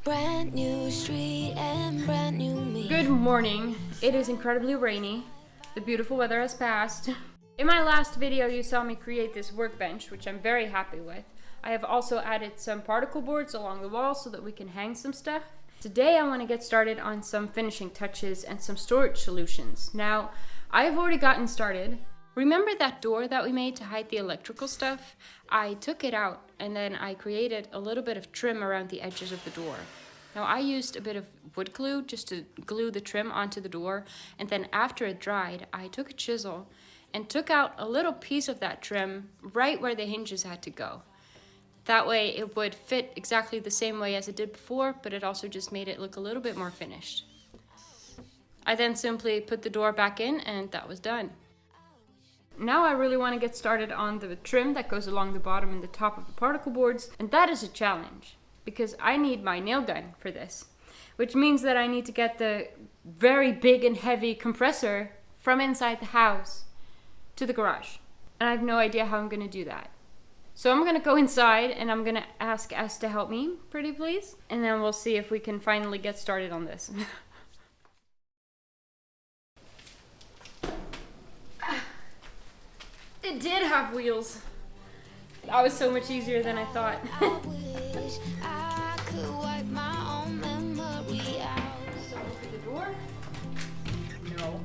Brand new street and brand new me. Good morning. It is incredibly rainy. The beautiful weather has passed. In my last video, you saw me create this workbench, which I'm very happy with. I have also added some particle boards along the wall so that we can hang some stuff. Today, I want to get started on some finishing touches and some storage solutions. Now, I've already gotten started. Remember that door that we made to hide the electrical stuff? I took it out and then I created a little bit of trim around the edges of the door. Now I used a bit of wood glue just to glue the trim onto the door, and then after it dried, I took a chisel and took out a little piece of that trim right where the hinges had to go. That way it would fit exactly the same way as it did before, but it also just made it look a little bit more finished. I then simply put the door back in and that was done. Now I really want to get started on the trim that goes along the bottom and the top of the particle boards, and that is a challenge because I need my nail gun for this, which means that I need to get the very big and heavy compressor from inside the house to the garage, and I have no idea how I'm going to do that. So I'm going to go inside and I'm going to ask S to help me, pretty please, and then we'll see if we can finally get started on this. It did have wheels. That was so much easier than I thought. I wish I could wipe my own memory out. So open the door? No.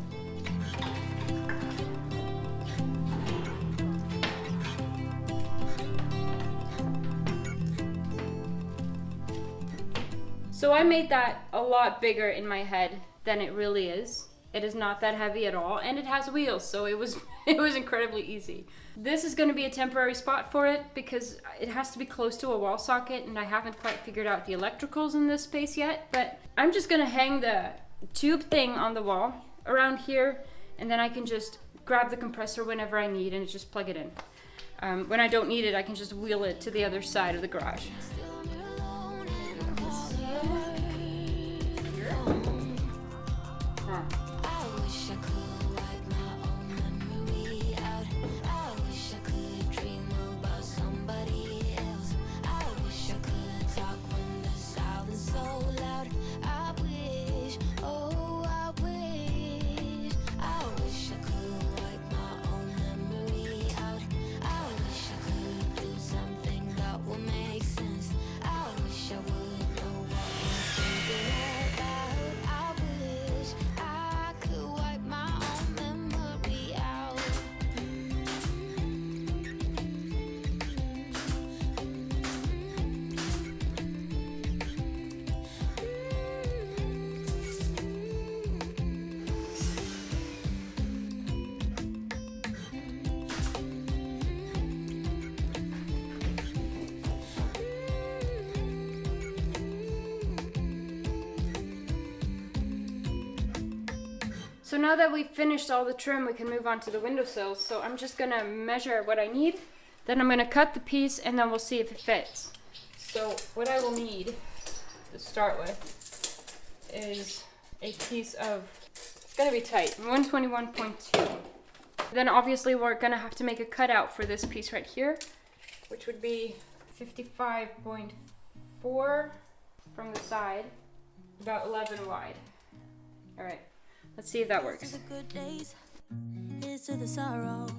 So I made that a lot bigger in my head than it really is. It is not that heavy at all, and it has wheels, so it was incredibly easy. This is going to be a temporary spot for it because it has to be close to a wall socket, and I haven't quite figured out the electricals in this space yet. But I'm just going to hang the tube thing on the wall around here, and then I can just grab the compressor whenever I need and just plug it in. When I don't need it, I can just wheel it to the other side of the garage. So now that we've finished all the trim, we can move on to the windowsills. So I'm just gonna measure what I need, then I'm gonna cut the piece, and then we'll see if it fits. So what I will need to start with is a piece of, it's gonna be tight, 121.2. Then obviously we're gonna have to make a cutout for this piece right here, which would be 55.4 from the side, about 11 wide. All right. Let's see if that works. Here's to the good days, here's to the sorrows.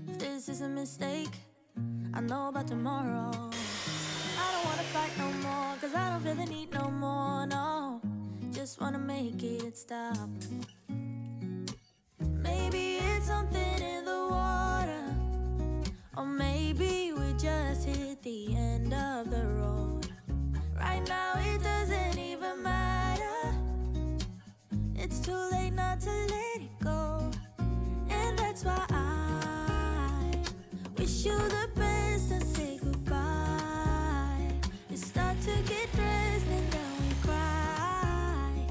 If this is a mistake, I know about tomorrow. I don't wanna fight no more, cause I don't feel the need no more, no. Just wanna make it stop. Maybe it's something in the water, or maybe we just hit the end of the road. Right now it doesn't even matter. It's too late not to let it go, and that's why I wish you the best and say goodbye. You start to get dressed and then we cry,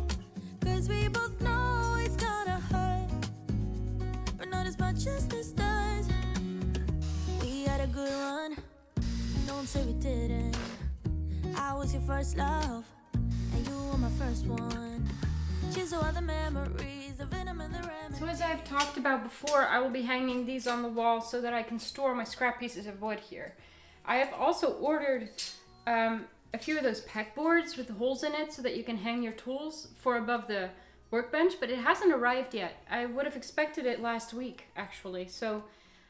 cause we both know it's gonna hurt, but not as much as this does. We had a good run, don't say we didn't. I was your first love, and you were my first one. So as I've talked about before, I will be hanging these on the wall so that I can store my scrap pieces of wood here. I have also ordered a few of those pegboards with the holes in it so that you can hang your tools for above the workbench, but it hasn't arrived yet. I would have expected it last week, actually, so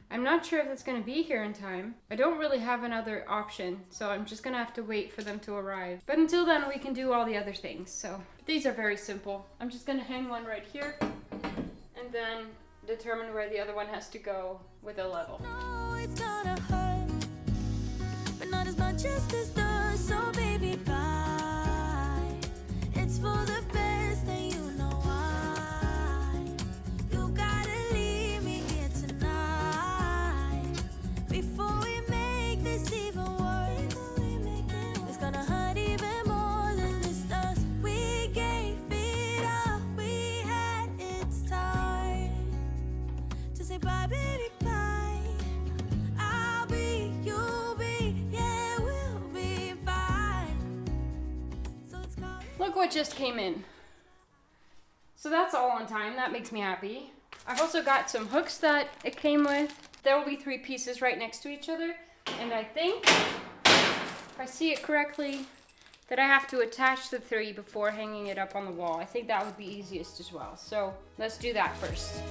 I'm not sure if it's going to be here in time. I don't really have another option, so I'm just going to have to wait for them to arrive. But until then, we can do all the other things. So these are very simple. I'm just going to hang one right here and then determine where the other one has to go with a level. No, it's gonna hurt, but not as much as this does. So baby, bye. It's for the best, and you know why. You gotta leave me here tonight before we make this even worse. It's gonna hurt even more than this does. We gave it up, we had its time to say bye, baby, bye. I'll be, you'll be, yeah, we'll be fine. So it's called. Look what just came in. So that's all on time. That makes me happy. I've also got some hooks that it came with. There will be 3 pieces right next to each other. And I think, if I see it correctly, that I have to attach the 3 before hanging it up on the wall. I think that would be easiest as well. So let's do that first.